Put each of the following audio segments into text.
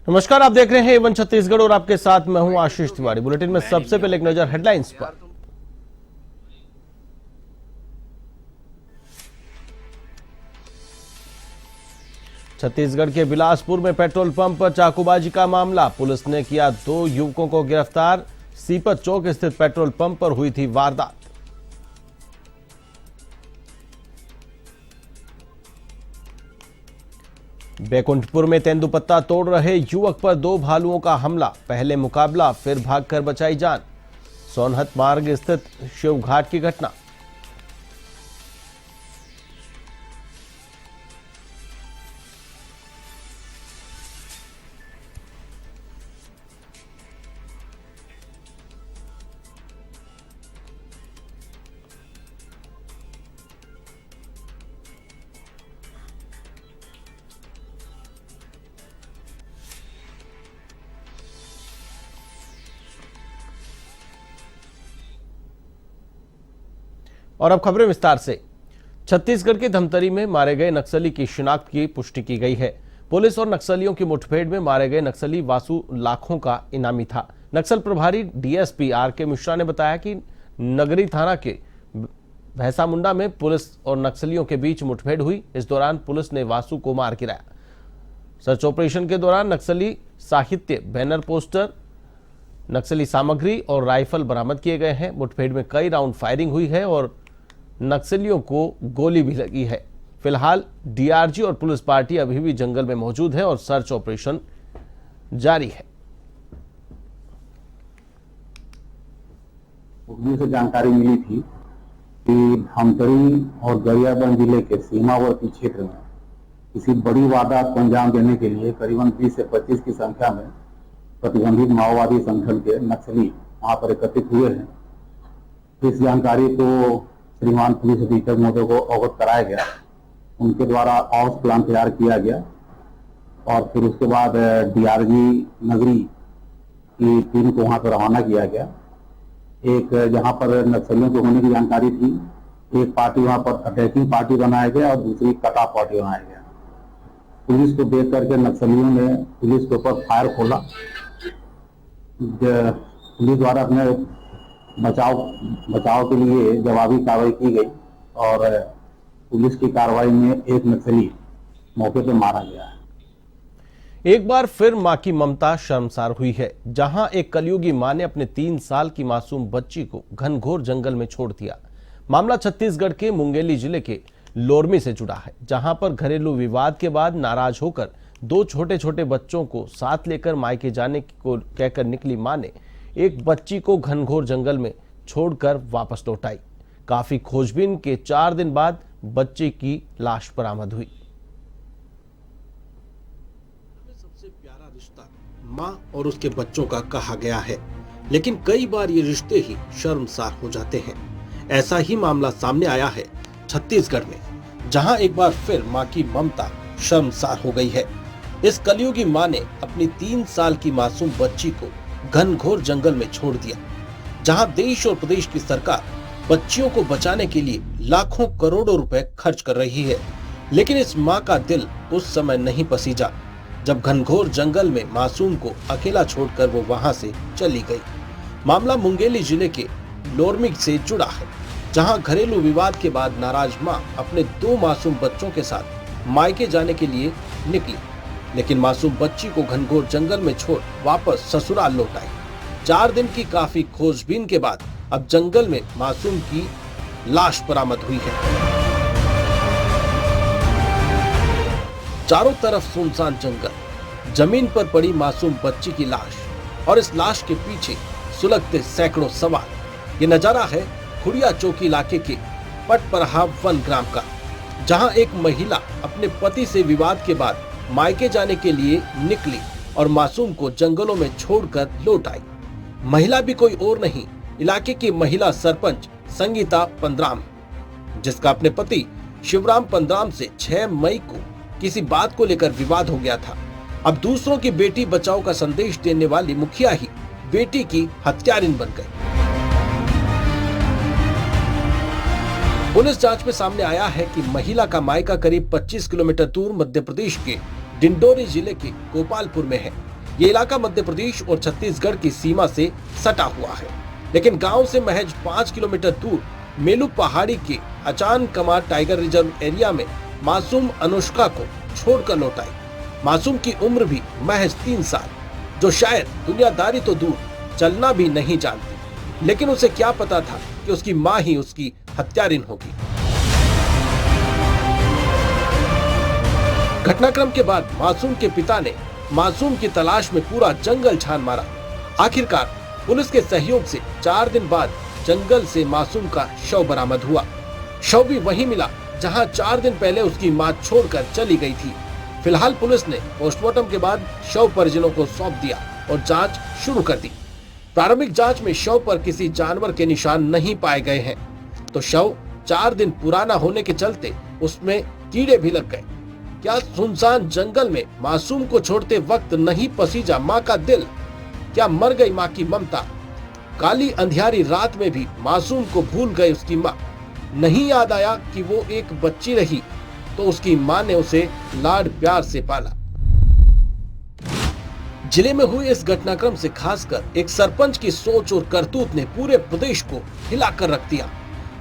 नमस्कार, आप देख रहे हैं एवन छत्तीसगढ़ और आपके साथ मैं हूं आशीष तिवारी। बुलेटिन में सबसे पहले एक नजर हेडलाइंस पर। छत्तीसगढ़ के बिलासपुर में पेट्रोल पंप पर चाकूबाजी का मामला, पुलिस ने किया 2 युवकों को गिरफ्तार। सीपत चौक स्थित पेट्रोल पंप पर हुई थी वारदात। बैकुंठपुर में तेंदुपत्ता तोड़ रहे युवक पर 2 भालुओं का हमला, पहले मुकाबला फिर भागकर बचाई जान। सोनहत मार्ग स्थित शिवघाट की घटना। और अब खबरें विस्तार से। छत्तीसगढ़ के धमतरी में मारे गए नक्सली की शिनाख्त की पुष्टि की गई है। पुलिस और नक्सलियों की मुठभेड़ में मारे गए नक्सली वासु लाखों का इनामी था। नक्सल प्रभारी डीएसपी आर.के. मिश्रा ने बताया कि नगरी थाना के भैंसामुंडा में पुलिस और नक्सलियों के बीच मुठभेड़ हुई। इस दौरान पुलिस ने वासु को मार गिराया। सर्च ऑपरेशन के दौरान नक्सली साहित्य, बैनर, पोस्टर, नक्सली सामग्री और राइफल बरामद किए गए हैं। मुठभेड़ में कई राउंड फायरिंग हुई है और नक्सलियों को गोली भी लगी है। फिलहाल डीआरजी और पुलिस पार्टी अभी भी जंगल में मौजूद है और सर्च ऑपरेशन जारी है। पुलिस से जानकारी मिली थी कि धमतरी और गरियाबंद जिले के सीमावर्ती क्षेत्र में किसी बड़ी वारदात को अंजाम देने के लिए करीबन 20 से 25 की संख्या में प्रतिबंधित माओवादी संगठन के नक्सली वहां पर एकत्रित हुए हैं। इस जानकारी को श्रीमान पुलिस अधीक्षक महोदय को अवगत कराया गया। उनके द्वारा ऑप्स प्लान तैयार किया गया और फिर उसके बाद डीआरजी नगरी की टीम को वहां पर रवाना किया गया। एक जहां पर नक्सलियों को होने की जानकारी थी, एक पार्टी वहां पर अटैकिंग पार्टी बनाया गया और दूसरी कटऑफ पार्टी बनाया गया। पुलिस को देख करके नक्सलियों ने पुलिस के ऊपर फायर खोला। पुलिस द्वारा अपने बचाव के लिए जवाबी कार्रवाई की गई और पुलिस की कार्रवाई में एक नक्सली मौके पर मारा गया है। एक बार फिर मां की ममता शर्मसार हुई है। जहां एक कलयुगी मां ने अपने 3 साल की मासूम बच्ची को घनघोर जंगल में छोड़ दिया। मामला छत्तीसगढ़ के मुंगेली जिले के लोरमी से जुड़ा है, जहां पर घरेलू विवाद के बाद नाराज होकर 2 छोटे छोटे बच्चों को साथ लेकर मायके जाने को कहकर निकली मां ने एक बच्ची को घनघोर जंगल में छोड़कर वापस लौट आई। काफी खोजबीन के 4 दिन बाद बच्चे की लाश बरामद हुई। सबसे प्यारा रिश्ता माँ और उसके बच्चों का कहा गया है, लेकिन कई बार ये रिश्ते ही शर्मसार हो जाते हैं। ऐसा ही मामला सामने आया है छत्तीसगढ़ में, जहां एक बार फिर माँ की ममता शर्मसार हो गई है। इस कलयुगी माँ ने अपनी 3 साल की मासूम बच्ची को घनघोर जंगल में छोड़ दिया, जहां देश और प्रदेश की सरकार बच्चियों को बचाने के लिए लाखों करोड़ों रुपए खर्च कर रही है। लेकिन इस मां का दिल उस समय नहीं पसीजा जब घनघोर जंगल में मासूम को अकेला छोड़कर वो वहां से चली गई। मामला मुंगेली जिले के लोरमी से जुड़ा है, जहां घरेलू विवाद के बाद नाराज मां अपने 2 मासूम बच्चों के साथ मायके जाने के लिए निकली, लेकिन मासूम बच्ची को घनघोर जंगल में छोड़ वापस ससुराल लौट आई। 4 दिन की काफी खोजबीन के बाद अब जंगल में मासूम की लाश बरामद हुई है। चारों तरफ सुनसान जंगल, जमीन पर पड़ी मासूम बच्ची की लाश और इस लाश के पीछे सुलगते सैकड़ों सवाल। ये नजारा है खुड़िया चौकी इलाके के पटपरहा वन ग्राम का, जहां एक महिला अपने पति से विवाद के बाद मायके जाने के लिए निकली और मासूम को जंगलों में छोड़कर लौट आई। महिला भी कोई और नहीं, इलाके की महिला सरपंच संगीता पंद्राम, जिसका अपने पति शिवराम पंद्राम से 6 मई को किसी बात को लेकर विवाद हो गया था। अब दूसरों की बेटी बचाओ का संदेश देने वाली मुखिया ही बेटी की हत्यारिन बन गई। पुलिस जांच में सामने आया है कि महिला का मायका करीब 25 किलोमीटर दूर मध्य प्रदेश के डिंडोरी जिले के गोपालपुर में है। ये इलाका मध्य प्रदेश और छत्तीसगढ़ की सीमा से सटा हुआ है, लेकिन गांव से महज 5 किलोमीटर दूर मेलू पहाड़ी के अचान कमार टाइगर रिजर्व एरिया में मासूम अनुष्का को छोड़कर लौट आई। मासूम की उम्र भी महज 3 साल, जो शायद दुनियादारी तो दूर चलना भी नहीं जानती, लेकिन उसे क्या पता था कि उसकी मां ही उसकी हत्यारिन होगी। घटनाक्रम के बाद मासूम के पिता ने मासूम की तलाश में पूरा जंगल छान मारा। आखिरकार पुलिस के सहयोग से 4 दिन बाद जंगल से मासूम का शव बरामद हुआ। शव भी वहीं मिला जहां 4 दिन पहले उसकी मां छोड़कर चली गई थी। फिलहाल पुलिस ने पोस्टमार्टम के बाद शव परिजनों को सौंप दिया और जांच शुरू कर दी। प्रारंभिक जांच में शव पर किसी जानवर के निशान नहीं पाए गए हैं, तो शव 4 दिन पुराना होने के चलते उसमें कीड़े भी लग गए। क्या सुनसान जंगल में मासूम को छोड़ते वक्त नहीं पसीजा माँ का दिल? क्या मर गई माँ की ममता? काली अंधियारी रात में भी मासूम को भूल गई उसकी माँ। नहीं याद आया कि वो एक बच्ची रही तो उसकी माँ ने उसे लाड प्यार से पाला। जिले में हुए इस घटनाक्रम से खासकर एक सरपंच की सोच और करतूत ने पूरे प्रदेश को हिलाकर रख दिया।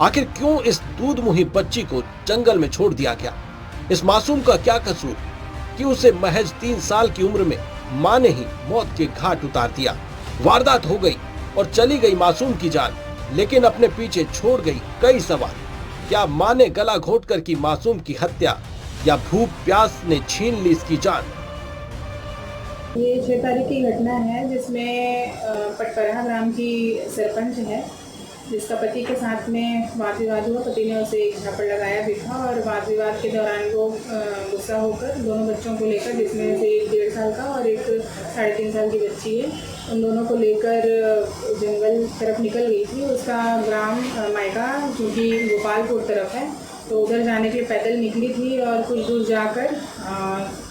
आखिर क्यों इस दूधमुही बच्ची को जंगल में छोड़ दिया गया? इस मासूम का क्या कसूर कि उसे महज 3 साल की उम्र में मां ने ही मौत के घाट उतार दिया। वारदात हो गई और चली गई मासूम की जान, लेकिन अपने पीछे छोड़ गई कई सवाल। क्या मां ने गला घोंटकर की मासूम की हत्या, या भूख प्यास ने छीन ली इसकी जान? ये 6 तारीख की घटना है जिसमें पटपरहा ग्राम की सरपंच है, जिसका पति के साथ में वाद विवाद हुआ। पति ने उसे एक झापड़ लगाया भी था और वाद विवाद के दौरान वो गुस्सा होकर दोनों बच्चों को लेकर, जिसमें से एक 1.5 साल का और एक 3.5 साल की बच्ची है, उन दोनों को लेकर जंगल तरफ निकल गई थी। उसका ग्राम मायका जो कि गोपालपुर तरफ है, तो उधर जाने के लिए पैदल निकली थी और कुछ दूर जाकर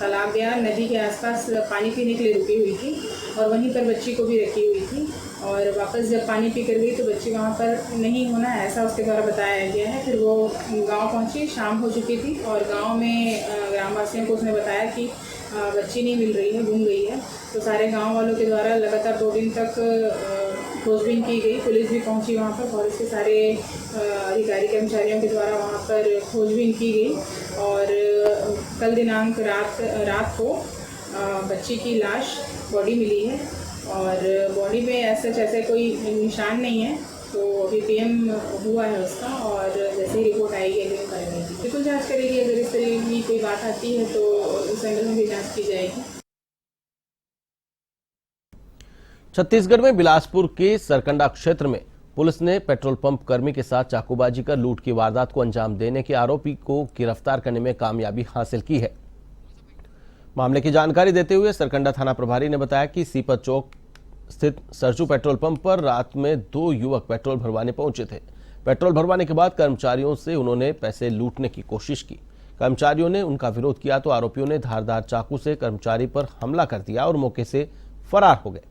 तालाब या नदी के आसपास पानी पीने के लिए रुकी हुई थी और वहीं पर बच्ची को भी रखी हुई थी। और वापस जब पानी पी कर गई तो बच्ची वहाँ पर नहीं होना, ऐसा उसके द्वारा बताया गया है। फिर वो गांव पहुँची, शाम हो चुकी थी और गांव में ग्रामवासियों को उसने बताया कि बच्ची नहीं मिल रही है, गुम गई है। तो सारे गांव वालों के द्वारा लगातार 2 दिन तक खोजबीन की गई। पुलिस भी पहुंची वहां पर, फॉरेस्ट के सारे अधिकारी कर्मचारियों के द्वारा वहां पर खोजबीन की गई और कल दिनांक रात को बच्ची की लाश बॉडी मिली है और बॉडी में ऐसे कोई निशान नहीं है। तो अभी पीएम हुआ है उसका और जैसे ही रिपोर्ट आएगी अग्रिम कार्रवाई की बिल्कुल जाँच करेगी। अगर इस तरह की कोई बात आती है तो उस एंगल में भी जाँच की जाएगी। छत्तीसगढ़ में बिलासपुर के सरकंडा क्षेत्र में पुलिस ने पेट्रोल पंप कर्मी के साथ चाकूबाजी कर लूट की वारदात को अंजाम देने के आरोपी को गिरफ्तार करने में कामयाबी हासिल की है। मामले की जानकारी देते हुए सरकंडा थाना प्रभारी ने बताया कि सीपत चौक स्थित सरजू पेट्रोल पंप पर रात में 2 युवक पेट्रोल भरवाने पहुंचे थे। पेट्रोल भरवाने के बाद कर्मचारियों से उन्होंने पैसे लूटने की कोशिश की। कर्मचारियों ने उनका विरोध किया तो आरोपियों ने धारदार चाकू से कर्मचारी पर हमला कर दिया और मौके से फरार हो गए।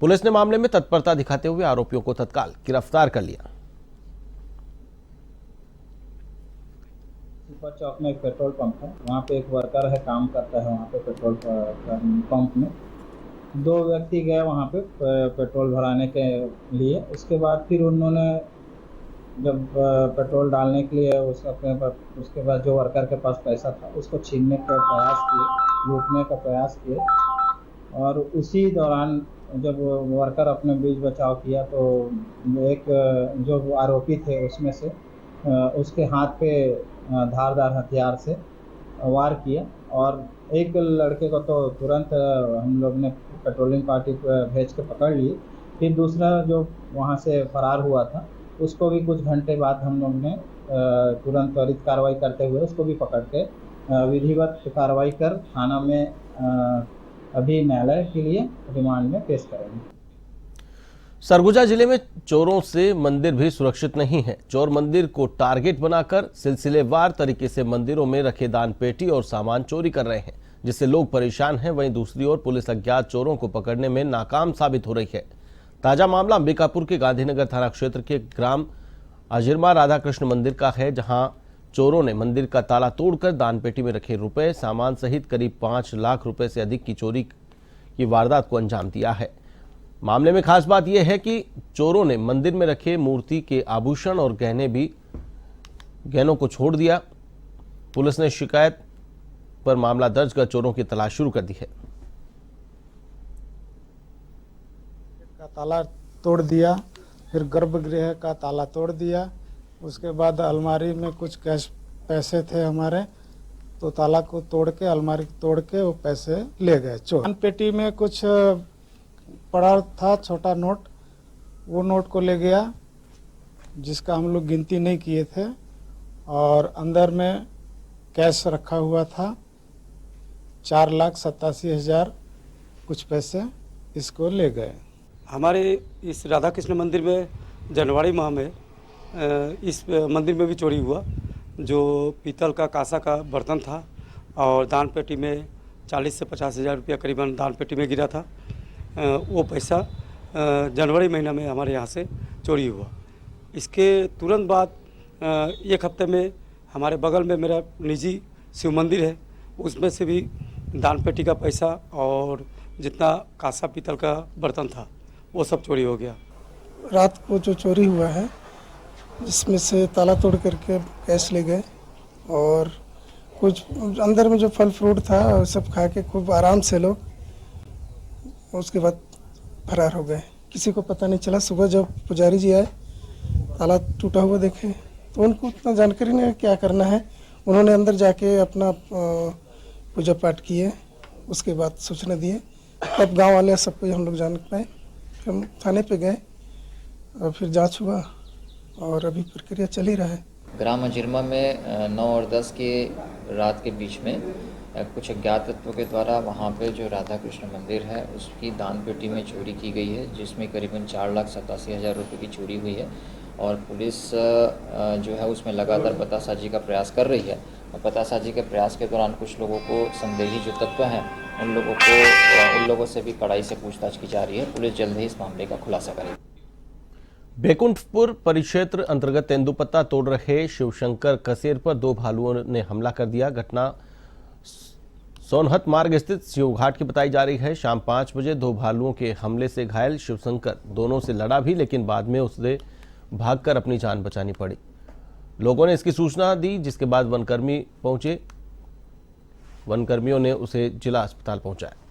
पुलिस ने मामले में तत्परता दिखाते हुए आरोपियों को तत्काल गिरफ्तार कर लिया। सीपत चौक में एक पेट्रोल पंप है, वहाँ पे एक वर्कर है, काम करता है वहाँ पे पेट्रोल पंप में। 2 व्यक्ति गए वहाँ पे पेट्रोल भराने के लिए। उसके बाद फिर उन्होंने जब पेट्रोल डालने के लिए उसके बाद जो वर्कर के पास पैसा था उसको छीनने का प्रयास किए, लूटने का प्रयास किए। और उसी दौरान जब वर्कर अपने बीच बचाव किया तो एक जो आरोपी थे उसमें से उसके हाथ पे धारदार हथियार से वार किया और एक लड़के को तो तुरंत हम लोग ने पेट्रोलिंग पार्टी भेज के पकड़ लिए। फिर दूसरा जो वहाँ से फरार हुआ था उसको भी कुछ घंटे बाद हम लोग ने तुरंत त्वरित कार्रवाई करते हुए उसको भी पकड़ के विधिवत कार्रवाई कर थाना में अभी न्यायालय के लिए रिमांड में पेश करेंगे। सरगुजा जिले में चोरों से मंदिर भी सुरक्षित नहीं है। चोर मंदिर को टारगेट बनाकर सिलसिलेवार तरीके से मंदिरों में रखे दान पेटी और सामान चोरी कर रहे हैं, जिससे लोग परेशान हैं। वहीं दूसरी ओर पुलिस अज्ञात चोरों को पकड़ने में नाकाम साबित हो रही है। ताजा मामला अंबिकापुर के गांधीनगर थाना क्षेत्र के ग्राम अजिरमा राधा कृष्ण मंदिर का है, जहां चोरों ने मंदिर का ताला तोड़कर दानपेटी में रखे रुपए सामान सहित करीब 5 लाख रुपए से अधिक की चोरी की वारदात को अंजाम दिया है। मामले में खास बात यह है कि चोरों ने मंदिर में रखे मूर्ति के आभूषण और गहनों को छोड़ दिया। पुलिस ने शिकायत पर मामला दर्ज कर चोरों की तलाश शुरू कर दी है। का ताला तोड़ दिया, फिर गर्भगृह का ताला तोड़ दिया। उसके बाद अलमारी में कुछ कैश पैसे थे हमारे, तो ताला को तोड़ के अलमारी तोड़ के वो पैसे ले गए चोर। पेटी में कुछ पड़ा था छोटा नोट, वो नोट को ले गया जिसका हम लोग गिनती नहीं किए थे, और अंदर में कैश रखा हुआ था 4,87,000 कुछ पैसे, इसको ले गए। हमारे इस राधा कृष्ण मंदिर में जनवरी माह में इस मंदिर में भी चोरी हुआ। जो पीतल का कांसा का बर्तन था और दान पेटी में 40 से 50 हज़ार रुपया करीबन दान पेटी में गिरा था। वो पैसा जनवरी महीना में हमारे यहाँ से चोरी हुआ। इसके तुरंत बाद एक हफ्ते में हमारे बगल में मेरा निजी शिव मंदिर है, उसमें से भी दान पेटी का पैसा और जितना कांसा पीतल का बर्तन था वो सब चोरी हो गया। रात को जो चोरी हुआ है जिसमें से ताला तोड़ करके कैश ले गए, और कुछ अंदर में जो फल फ्रूट था वो सब खा के खूब आराम से लोग, उसके बाद फरार हो गए। किसी को पता नहीं चला। सुबह जब पुजारी जी आए ताला टूटा हुआ देखे तो उनको उतना जानकारी नहीं क्या करना है। उन्होंने अंदर जाके अपना पूजा पाठ किए, उसके बाद सूचना दिए, तब गांव वाले सबको हम लोग जान पाए। फिर हम थाने पे गए और फिर जांच हुआ और अभी प्रक्रिया चल ही रहा है। ग्राम अजिरमा में 9 और 10 के रात के बीच में कुछ अज्ञात तत्वों के द्वारा वहाँ पे जो राधा कृष्ण मंदिर है उसकी दान पेटी में चोरी की गई है, जिसमें करीबन 4,87,000 रुपये की चोरी हुई है। और पुलिस जो है उसमें लगातार पतासाजी का प्रयास कर रही है, और पतासाजी के प्रयास के दौरान कुछ लोगों को संदेही जो तत्व हैं उन लोगों से भी कड़ाई से पूछताछ की जा रही है। पुलिस जल्द ही इस मामले का खुलासा करेगी। बैकुंठपुर परिक्षेत्र अंतर्गत तेंदुपत्ता तोड़ रहे शिवशंकर कसेर पर 2 भालुओं ने हमला कर दिया। घटना सोनहत मार्ग स्थित शिवघाट की बताई जा रही है। शाम 5 बजे 2 भालुओं के हमले से घायल शिवशंकर दोनों से लड़ा भी, लेकिन बाद में उसे भागकर अपनी जान बचानी पड़ी। लोगों ने इसकी सूचना दी, जिसके बाद वनकर्मी पहुंचे। वनकर्मियों ने उसे जिला अस्पताल पहुंचाया।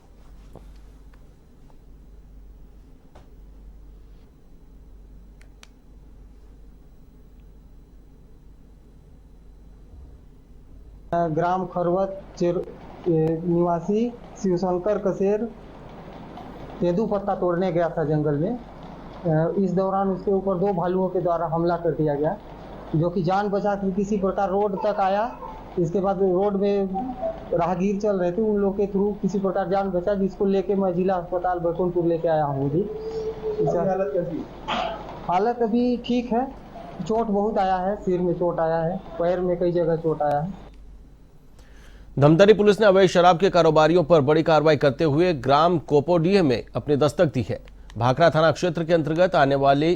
ग्राम खरवत निवासी शिवशंकर कसेर तेंदुपत्ता तोड़ने गया था जंगल में। इस दौरान उसके ऊपर 2 भालुओं के द्वारा हमला कर दिया गया, जो कि जान बचा के किसी प्रकार रोड तक आया। इसके बाद रोड में राहगीर चल रहे थे, उन लोग के थ्रू किसी प्रकार जान बचा, जिसको लेके मैं जिला अस्पताल बैकुंठपुर लेके आया हूँ। जी हालत कैसी? हालत अभी ठीक है। चोट बहुत आया है, सिर में चोट आया है, पैर में कई जगह चोट आया है। धमतरी पुलिस ने अवैध शराब के कारोबारियों पर बड़ी कार्रवाई करते हुए ग्राम कोपोडीह में अपनी दस्तक दी है। भाखड़ा थाना क्षेत्र के अंतर्गत आने वाले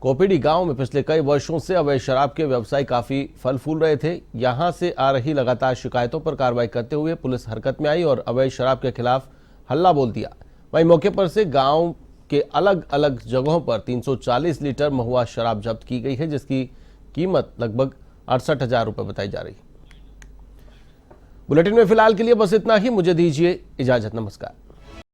कोपीडी गांव में पिछले कई वर्षों से अवैध शराब के व्यवसाय काफी फल फूल रहे थे। यहां से आ रही लगातार शिकायतों पर कार्रवाई करते हुए पुलिस हरकत में आई और अवैध शराब के खिलाफ हल्ला बोल दिया। वहीं मौके पर से गांव के अलग अलग जगहों पर 340 लीटर महुआ शराब जब्त की गई है, जिसकी कीमत लगभग 68,000 रुपये बताई जा रही है। बुलेटिन में फिलहाल के लिए बस इतना ही। मुझे दीजिए इजाजत। नमस्कार।